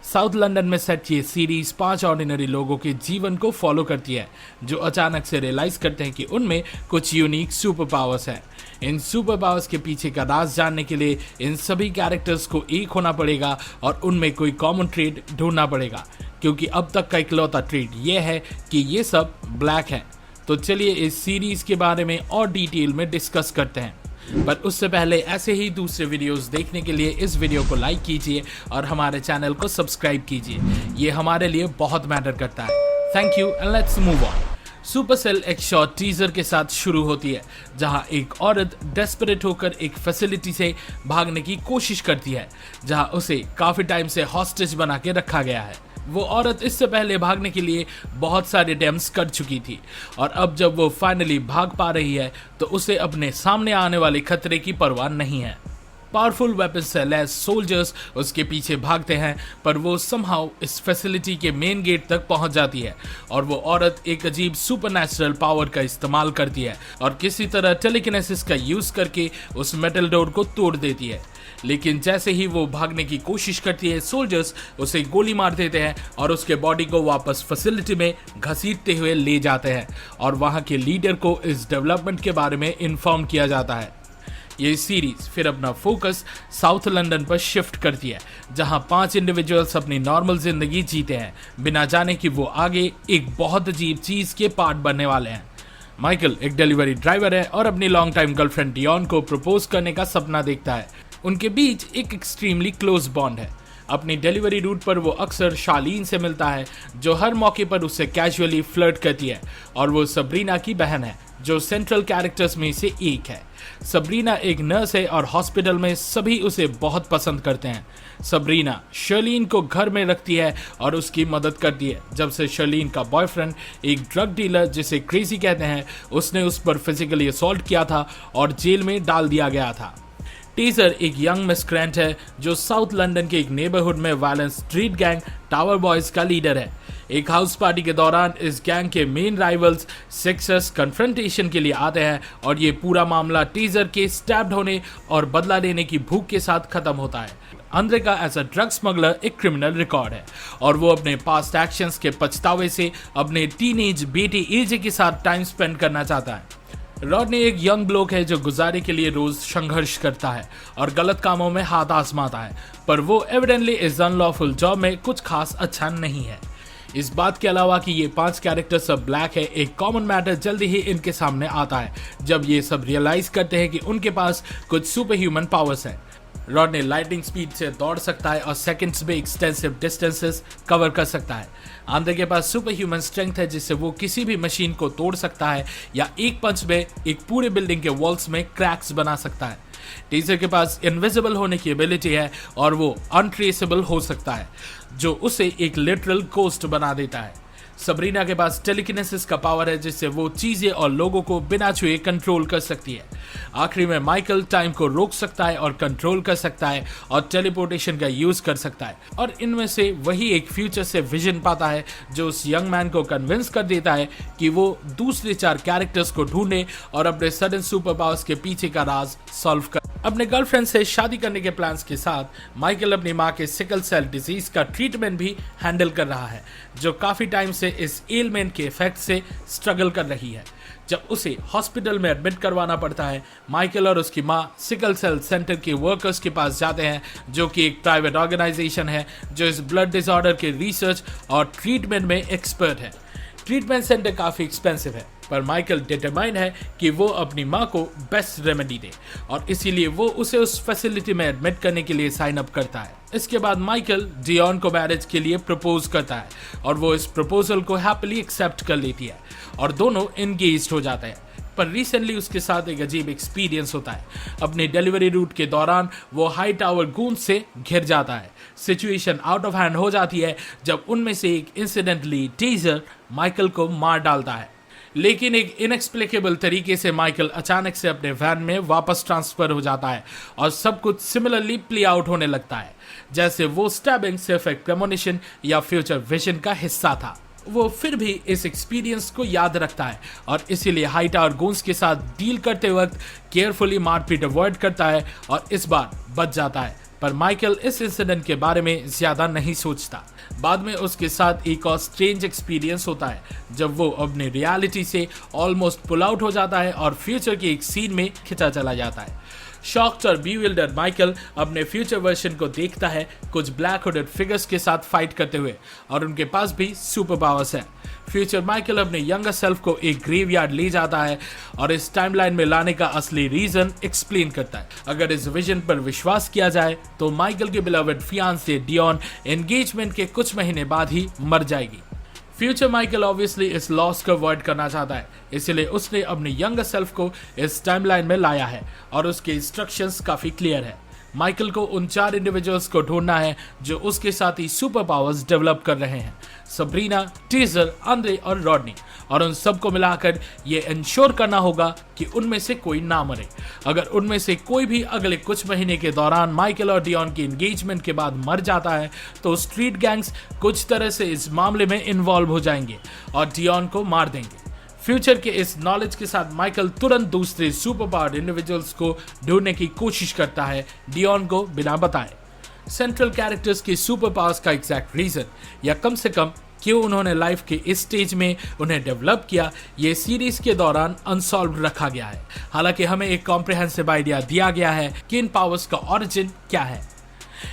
South London में set ये series 5 ordinary लोगों के जीवन को फॉलो करती है जो अचानक से रियलाइज करते हैं कि उनमें कुछ यूनिक सुपर पावर्स हैं। इन सुपर पावर्स के पीछे का राज जानने के लिए इन सभी कैरेक्टर्स को एक होना पड़ेगा और उनमें कोई कॉमन ट्रेड ढूंढना पड़ेगा, क्योंकि अब तक का इकलौता ट्रेड ये है कि ये सब ब्लैक है। तो चलिए इस सीरीज के बारे में और डिटेल में डिस्कस करते हैं, पर उससे पहले ऐसे ही दूसरे वीडियोस देखने के लिए इस वीडियो को लाइक कीजिए और हमारे चैनल को सब्सक्राइब कीजिए। ये हमारे लिए बहुत मैटर करता है। Thank you and let's move on. Supercell एक शॉर्ट टीजर के साथ शुरू होती है जहां एक औरत डेस्परेट होकर एक फैसिलिटी से भागने की कोशिश करती है जहां उसे काफी टाइम से हॉस्टेज बना के रखा गया है। वो औरत इससे पहले भागने के लिए बहुत सारे अटेम्प्ट्स कर चुकी थी और अब जब वो फाइनली भाग पा रही है तो उसे अपने सामने आने वाले खतरे की परवाह नहीं है। पावरफुल वेपन से लैस सोल्जर्स उसके पीछे भागते हैं, पर वो समहाउ इस फैसिलिटी के मेन गेट तक पहुंच जाती है और वो औरत एक अजीब सुपरनैचुरल पावर का इस्तेमाल करती है और किसी तरह टेलीकिनेसिस का यूज करके उस मेटल डोर को तोड़ देती है। लेकिन जैसे ही वो भागने की कोशिश करती है, सोल्जर्स उसे गोली मार देते हैं और उसके बॉडी को वापस फैसिलिटी में घसीटते हुए ले जाते हैं और वहां के लीडर को इस डेवलपमेंट के बारे में इन्फॉर्म किया जाता है। ये सीरीज फिर अपना फोकस साउथ लंदन पर शिफ्ट करती है जहां 5 इंडिविजुअल्स अपनी नॉर्मल जिंदगी जीते हैं बिना जाने कि वो आगे एक बहुत अजीब चीज के पार्ट बनने वाले हैं। माइकल एक डिलीवरी ड्राइवर है और अपनी लॉन्ग टाइम गर्लफ्रेंड डियोन को प्रपोज करने का सपना देखता है। उनके बीच एक एक्सट्रीमली क्लोज बॉन्ड है। अपनी डिलीवरी रूट पर वो अक्सर शालीन से मिलता है जो हर मौके पर उससे कैजुअली फ्लर्ट करती है और वो सबरीना की बहन है जो सेंट्रल कैरेक्टर्स में से एक है। सबरीना एक नर्स है और हॉस्पिटल में सभी उसे बहुत पसंद करते हैं। सबरीना शर्लीन को घर में रखती है और उसकी मदद करती है जब से शर्लीन का बॉयफ्रेंड एक ड्रग डीलर जिसे क्रेजी कहते हैं उसने उस पर फिजिकली असॉल्ट किया था और जेल में डाल दिया गया था। टीजर एक यंग मिस्क्रेंट है जो साउथ लंदन के एक नेबरहुड में violence street gang tower boys का लीडर है। एक हाउस पार्टी के दौरान इस गैंग के मेन राइवल्स सिक्सर्स कन्फ्रंटेशन के लिए आते हैं और ये पूरा मामला टीजर के स्टैब्ड होने और बदला लेने की भूख के साथ खत्म होता है। अंद्रे का एज अ ड्रग स्मगलर एक क्रिमिनल रिकॉर्ड है और वो अपने पास्ट एक्शंस के पछतावे से अपने टीनेज बेटी एजे के साथ टाइम स्पेंड करना चाहता है। रॉडनी एक यंग ब्लोक है जो गुजारे के लिए रोज संघर्ष करता है और गलत कामों में हाथ आजमाता है, पर वो एविडेंटली इस अनलॉफुल जॉब में कुछ खास अच्छा नहीं है। इस बात के अलावा कि ये 5 कैरेक्टर सब ब्लैक है, एक कॉमन मैटर जल्दी ही इनके सामने आता है जब ये सब रियलाइज करते हैं कि उनके पास कुछ सुपर ह्यूमन पावर्स हैं। रॉडनी लाइटनिंग स्पीड से दौड़ सकता है और सेकंड्स में एक्सटेंसिव डिस्टेंसेस कवर कर सकता है। आंद्रे के पास सुपर ह्यूमन स्ट्रेंथ है जिससे वो किसी भी मशीन को तोड़ सकता है या एक पंच में एक पूरे बिल्डिंग के वॉल्स में क्रैक्स बना सकता है। टीजर के पास इनविजिबल होने की एबिलिटी है और वो अनट्रेसेबल हो सकता है जो उसे एक लिटरल गोस्ट बना देता है। सबरीना के पास टेलीकिनेसिस का पावर है जिससे वो चीजें और लोगों को बिना छुए कंट्रोल कर सकती है। आखिरी में माइकल टाइम को रोक सकता है और कंट्रोल कर सकता है और टेलीपोर्टेशन का यूज कर सकता है और इनमें से वही एक फ्यूचर से विजन पाता है जो उस यंग मैन को कन्विंस कर देता है कि वो दूसरे 4 कैरेक्टर्स को ढूंढे और अपने सडन सुपर पावर्स के पीछे का राज सॉल्व कर। अपने गर्लफ्रेंड से शादी करने के प्लान्स के साथ माइकल अपनी मां के सिकल सेल डिजीज का ट्रीटमेंट भी हैंडल कर रहा है जो काफी टाइम से इस एलमेंट के इफेक्ट से स्ट्रगल कर रही है। जब उसे हॉस्पिटल में एडमिट करवाना पड़ता है, माइकल और उसकी मां सिकल सेल सेंटर के वर्कर्स के पास जाते हैं जो कि एक प्राइवेट ऑर्गेनाइजेशन है जो इस ब्लड डिसऑर्डर के रिसर्च और ट्रीटमेंट में एक्सपर्ट है। ट्रीटमेंट सेंटर काफी एक्सपेंसिव है, पर माइकल डिटरमाइन है कि वो अपनी मां को बेस्ट रेमेडी दे और इसीलिए वो उसे उस फैसिलिटी में एडमिट करने के लिए साइन अप करता है। इसके बाद माइकल डियोन को मैरिज के लिए प्रपोज करता है और वो इस प्रपोजल को हैप्पीली एक्सेप्ट कर लेती है और दोनों एंगेज्ड हो जाते हैं। पर रिसेंटली उसके साथ एक अजीब एक्सपीरियंस होता है। अपनी डिलीवरी रूट के दौरान वो हाई टावर गूंज से घिर जाता है। सिचुएशन आउट ऑफ हैंड हो जाती है जब उनमें से एक इंसिडेंटली टीजर माइकल को मार डालता है, लेकिन एक इनएक्सप्लिकेबल तरीके से माइकल अचानक से अपने वैन में वापस ट्रांसफर हो जाता है और सब कुछ सिमिलरली प्ले आउट होने लगता है जैसे वो स्टैबिंग सिर्फ एक प्रेमोनिशन या फ्यूचर विजन का हिस्सा था। वो फिर भी इस एक्सपीरियंस को याद रखता है और इसीलिए हाई टावर गूंस के साथ डील करते वक्त केयरफुली मारपीट अवॉइड करता है और इस बार बच जाता है पर माइकल इस इंसिडेंट के बारे में ज्यादा नहीं सोचता। बाद में उसके साथ एक और स्ट्रेंज एक्सपीरियंस होता है जब वो अपनी रियलिटी से ऑलमोस्ट पुल आउट हो जाता है और फ्यूचर के एक सीन में खिंचा चला जाता है। शॉक्ड और बीविल्डर्ड माइकल अपने फ्यूचर वर्जन को देखता है कुछ ब्लैक हुडेड फिगर्स के साथ फाइट करते हुए, और उनके पास भी सुपर पावर्स है। फ्यूचर माइकल अपने यंगर सेल्फ को एक ग्रेवयार्ड ले जाता है और इस टाइमलाइन में लाने का असली रीजन एक्सप्लेन करता है। अगर इस विजन पर विश्वास किया जाए तो माइकल के बिलवड फियांसे डियोन एंगेजमेंट के कुछ महीने बाद ही मर जाएगी। फ्यूचर माइकल ऑब्वियसली इस लॉस को अवॉइड करना चाहता है, इसलिए उसने अपने यंगर सेल्फ को इस टाइमलाइन में लाया है और उसके इंस्ट्रक्शंस काफी क्लियर है। माइकल को उन 4 इंडिविजुअल्स को ढूंढना है जो उसके साथ ही सुपर पावर्स डेवलप कर रहे हैं, सबरीना, टीजर, आंद्रे और रॉडनी, और उन सबको मिलाकर ये इंश्योर करना होगा कि उनमें से कोई ना मरे। अगर उनमें से कोई भी अगले कुछ महीने के दौरान माइकल और डियोन की एंगेजमेंट के बाद मर जाता है तो स्ट्रीट गैंग्स कुछ तरह से इस मामले में इन्वॉल्व हो जाएंगे और डियोन को मार देंगे। फ्यूचर के इस नॉलेज के साथ माइकल तुरंत दूसरे सुपर पावर्ड इंडिविजुअल्स को ढूंढने की कोशिश करता है, डियोन को बिना बताए। सेंट्रल कैरेक्टर्स के सुपर पावर्स का एग्जैक्ट रीजन या कम से कम क्यों उन्होंने लाइफ के इस स्टेज में उन्हें डेवलप किया, ये सीरीज के दौरान अनसॉल्व रखा गया है। हालांकि हमें एक कॉम्प्रिहेंसिव आइडिया दिया गया है कि इन पावर्स का ओरिजिन क्या है।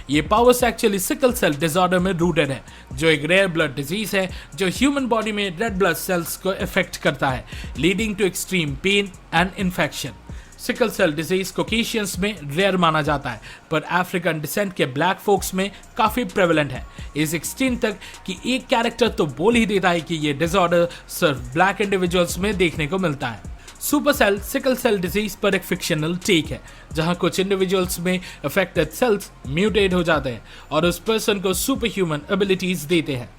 ये powers actually sickle cell disorder में रूटेड है, जो एक रेयर ब्लड डिजीज है जो ह्यूमन बॉडी में रेड ब्लड सेल्स को इफेक्ट करता है, leading to extreme pain and infection. Sickle cell disease Caucasians में रेयर माना जाता है, पर अफ्रीकन डिसेंट के ब्लैक फोक्स में काफी प्रेवलेंट है, इस एक्सटेंट तक कि एक कैरेक्टर तो बोल ही देता है कि ये डिसऑर्डर सिर्फ ब्लैक इंडिविजुअल्स में देखने को मिलता है। Super cell sickle cell disease पर एक फिक्शनल टेक है, जहां कुछ इंडिविजुअल्स में अफेक्टेड सेल्स म्यूटेट हो जाते हैं और उस पर्सन को सुपर ह्यूमन एबिलिटीज देते हैं।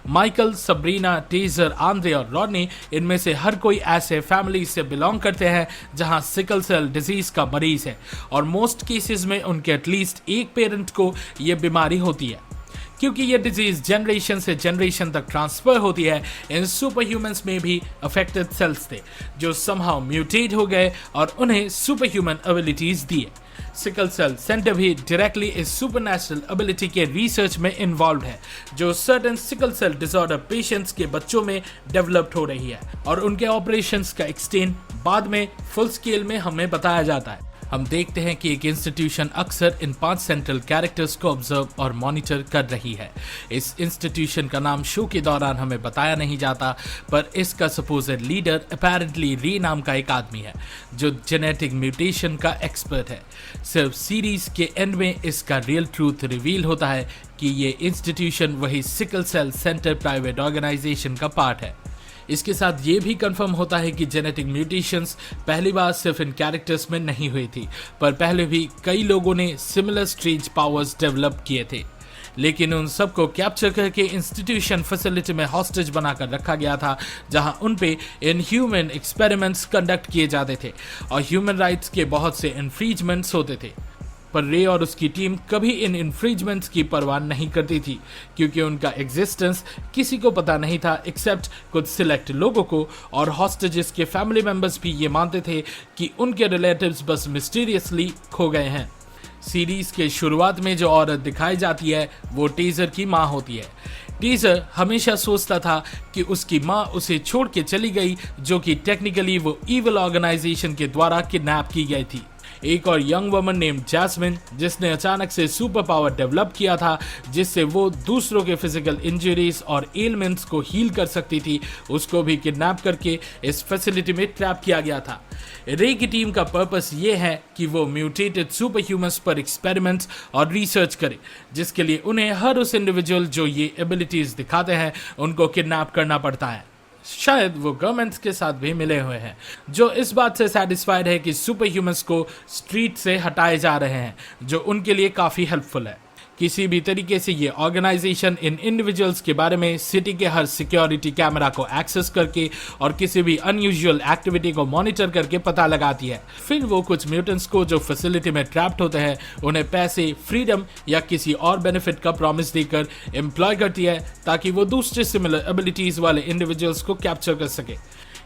माइकल, सबरीना, टीजर, आंद्रे और रॉडनी, इनमें से हर कोई ऐसे फैमिली से बिलोंग करते हैं जहां सिकल सेल डिजीज का मरीज है और मोस्ट केसेस में उनके एटलीस्ट एक पेरेंट को यह बीमारी होती है। क्योंकि ये डिजीज जनरेशन से जनरेशन तक ट्रांसफर होती है, इन सुपर ह्यूमंस में भी अफेक्टेड सेल्स थे जो समहाउ म्यूटेट हो गए और उन्हें सुपर ह्यूमन एबिलिटीज दिए। सिकल सेल सेंटर भी डायरेक्टली इस सुपरनैचुरल एबिलिटी के रिसर्च में इन्वॉल्व है, जो certain sickle cell disorder patients के बच्चों में डेवलप्ड हो रही है, और उनके ऑपरेशंस का एक्सटेंट बाद में फुल स्केल में हमें बताया जाता है। हम देखते हैं कि एक इंस्टीट्यूशन अक्सर इन 5 सेंट्रल कैरेक्टर्स को ऑब्जर्व और मॉनिटर कर रही है। इस इंस्टीट्यूशन का नाम शो के दौरान हमें बताया नहीं जाता, पर इसका सपोज्ड लीडर अपैरेंटली री नाम का एक आदमी है जो जेनेटिक म्यूटेशन का एक्सपर्ट है। सिर्फ सीरीज के एंड में इसका रियल ट्रूथ रिवील होता है कि ये इंस्टीट्यूशन वही sickle cell center private organization का पार्ट है। इसके साथ ये भी कंफर्म होता है कि जेनेटिक म्यूटेशंस पहली बार सिर्फ इन कैरेक्टर्स में नहीं हुई थी, पर पहले भी कई लोगों ने सिमिलर स्ट्रेंज पावर्स डेवलप किए थे, लेकिन उन सबको कैप्चर करके इंस्टीट्यूशन फैसिलिटी में हॉस्टेज बनाकर रखा गया था, जहां उन पे इनह्यूमन एक्सपेरिमेंट्स कंडक्ट किए जाते थे और ह्यूमन राइट्स के बहुत से इन्फ्रीजमेंट्स होते थे। पर रे और उसकी टीम कभी इन इन्फ्रिंजमेंट्स की परवाह नहीं करती थी, क्योंकि उनका एग्जिस्टेंस किसी को पता नहीं था एक्सेप्ट कुछ सिलेक्ट लोगों को, और हॉस्टेजेस के फैमिली मेंबर्स भी ये मानते थे कि उनके रिलेटिव्स बस मिस्टीरियसली खो गए हैं। सीरीज के शुरुआत में जो औरत दिखाई जाती है वो टीजर की माँ होती है। टीजर हमेशा सोचता था कि उसकी माँ उसे छोड़ के चली गई, जो कि टेक्निकली वो इविल ऑर्गेनाइजेशन के द्वारा किडनैप की गई थी। एक और यंग वुमन नेम जैस्मिन, जिसने अचानक से सुपर पावर डेवलप किया था जिससे वो दूसरों के फिजिकल इंजरीज और एलिमेंट्स को हील कर सकती थी, उसको भी किडनैप करके इस फैसिलिटी में ट्रैप किया गया था। रे की टीम का पर्पस ये है कि वो म्यूटेटेड सुपर ह्यूमंस पर एक्सपेरिमेंट्स और रिसर्च करे, जिसके लिए उन्हें हर उस इंडिविजुअल जो ये एबिलिटीज दिखाते हैं उनको किडनैप करना पड़ता है। शायद वो गवर्नमेंट्स के साथ भी मिले हुए हैं, जो इस बात से सेटिस्फाइड है कि सुपर ह्यूमंस को स्ट्रीट से हटाए जा रहे हैं, जो उनके लिए काफ़ी हेल्पफुल है। किसी भी तरीके से ये ऑर्गेनाइजेशन इन इंडिविजुअल्स के बारे में सिटी के हर सिक्योरिटी कैमरा को एक्सेस करके और किसी भी अनयूजुअल एक्टिविटी को मॉनिटर करके पता लगाती है। फिर वो कुछ म्यूटेंट्स को जो फैसिलिटी में ट्रैप्ड होते हैं उन्हें पैसे, फ्रीडम या किसी और बेनिफिट का प्रॉमिस देकर एम्प्लॉय करती है, ताकि वो दूसरे सिमिलर एबिलिटीज वाले इंडिविजुअल्स को कैप्चर कर सके।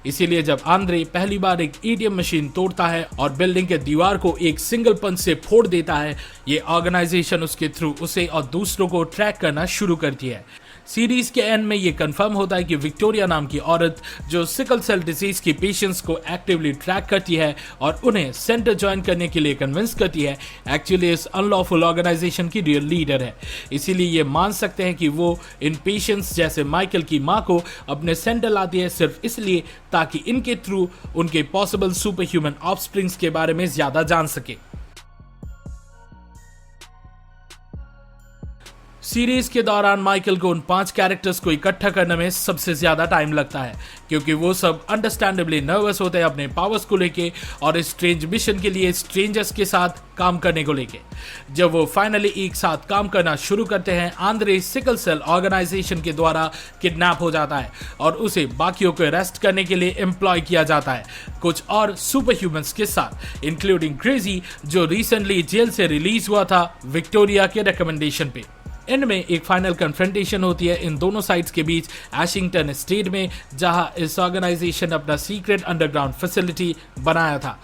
इसीलिए जब आंद्रे पहली बार एक एटीएम मशीन तोड़ता है और बिल्डिंग के दीवार को एक सिंगल पंच से फोड़ देता है, ये ऑर्गेनाइजेशन उसके थ्रू उसे और दूसरों को ट्रैक करना शुरू करती है। सीरीज के एंड में ये कंफर्म होता है कि विक्टोरिया नाम की औरत जो सिकल सेल डिजीज की पेशेंट्स को एक्टिवली ट्रैक करती है और उन्हें सेंटर ज्वाइन करने के लिए कन्विंस करती है, एक्चुअली इस अनलॉफुल ऑर्गेनाइजेशन की रियल लीडर है। इसीलिए ये मान सकते हैं कि वो इन पेशेंट्स जैसे माइकल की मां को अपने सेंटर लाती है सिर्फ इसलिए ताकि इनके थ्रू उनके पॉसिबल सुपर ह्यूमन ऑफस्प्रिंग्स के बारे में ज्यादा जान सके। सीरीज के दौरान माइकल को उन 5 कैरेक्टर्स को इकट्ठा करने में सबसे ज्यादा टाइम लगता है, क्योंकि वो सब अंडरस्टैंडेबली नर्वस होते हैं अपने पावर्स को लेके और इस स्ट्रेंज मिशन के लिए स्ट्रेंजर्स के साथ काम करने को लेके। जब वो फाइनली एक साथ काम करना शुरू करते हैं, आंद्रे सिकल सेल ऑर्गेनाइजेशन के द्वारा किडनैप हो जाता है और उसे बाकियों को अरेस्ट करने के लिए एम्प्लॉय किया जाता है कुछ और सुपर ह्यूमंस के साथ, इंक्लूडिंग क्रेजी जो रिसेंटली जेल से रिलीज हुआ था विक्टोरिया के रिकमेंडेशन पे। एंड में एक फाइनल कन्फ्रंटेशन होती है इन दोनों साइड्स के बीच एशिंगटन स्टेट में, जहां इस ऑर्गेनाइजेशन अपना सीक्रेट अंडरग्राउंड फैसिलिटी बनाया था।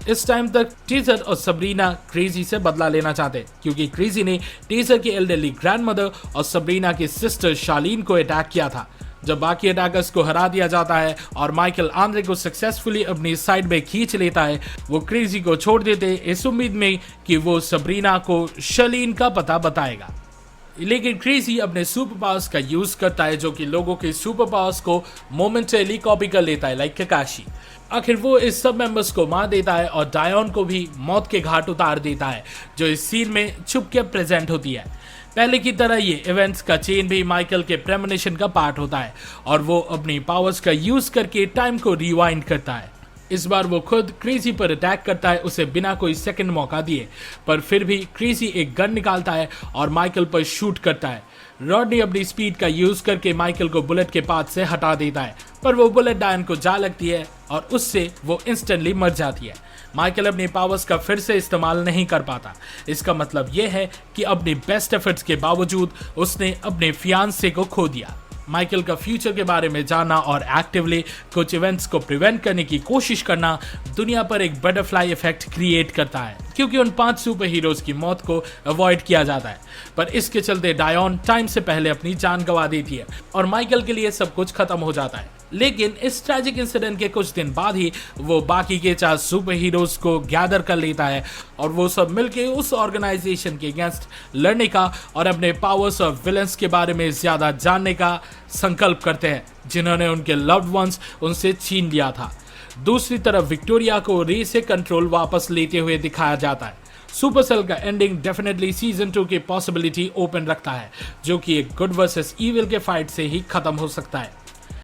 इस टाइम तक टीजर और सबरीना क्रेजी से बदला लेना चाहते, क्योंकि क्रेजी ने टीजर की एल्डरली ग्रैंडमदर और सबरीना की सिस्टर शालीन को अटैक किया था। जब बाकी अटैकर्स को हरा दिया जाता है और माइकल आंद्रे को सक्सेसफुली अपनी साइड में खींच लेता है, वो क्रेजी को छोड़ देते इस उम्मीद में कि वो सबरीना को शालीन का पता बताएगा। लेकिन क्रेजी अपने सुपर पावर्स का यूज करता है जो कि लोगों के सुपर पावर्स को मोमेंटली कॉपी कर लेता है, लाइक ककाशी। आखिर वो इस सब मेंबर्स को मार देता है और डायोन को भी मौत के घाट उतार देता है, जो इस सीन में छुप के प्रेजेंट होती है। पहले की तरह ये इवेंट्स का चेन भी माइकल के प्रेमोनिशन का पार्ट होता है और वो अपनी पावर्स का यूज करके टाइम को रिवाइंड करता है। इस बार वो खुद क्रेजी पर अटैक करता है, उसे बिना कोई सेकंड मौका दिए, पर फिर भी क्रेजी एक गन निकालता है और माइकल पर शूट करता है। रॉडनी अपनी स्पीड का यूज करके माइकल को बुलेट के पाथ से हटा देता है, पर वो बुलेट डायन को जा लगती है और उससे वो इंस्टेंटली मर जाती है। माइकल अपने पावर्स का फिर से इस्तेमाल नहीं कर पाता। इसका मतलब यह है कि अपने बेस्ट एफर्ट्स के बावजूद उसने अपने फियांसे को खो दिया। माइकल का फ्यूचर के बारे में जानना और एक्टिवली कुछ इवेंट्स को प्रिवेंट करने की कोशिश करना दुनिया पर एक बटरफ्लाई इफेक्ट क्रिएट करता है, क्योंकि उन 5 सुपर हीरोज की मौत को अवॉइड किया जाता है। पर इसके चलते डायोन टाइम से पहले अपनी जान गंवा देती है और माइकल के लिए सब कुछ खत्म हो जाता है। लेकिन इस ट्रैजिक इंसिडेंट के कुछ दिन बाद ही वो बाकी के 4 सुपर हीरोज को गैदर कर लेता है और वो सब मिलके उस ऑर्गेनाइजेशन के अगेंस्ट लड़ने का और अपने पावर्स और विलेंस के बारे में ज्यादा जानने का संकल्प करते हैं, जिन्होंने उनके लव्ड वंस उनसे छीन लिया था। दूसरी तरफ विक्टोरिया को रे से कंट्रोल वापस लेते हुए दिखाया जाता है। सुपरसेल का एंडिंग डेफिनेटली सीजन 2 की पॉसिबिलिटी ओपन रखता है, जो कि एक गुड वर्सेस इविल के फाइट से ही खत्म हो सकता है।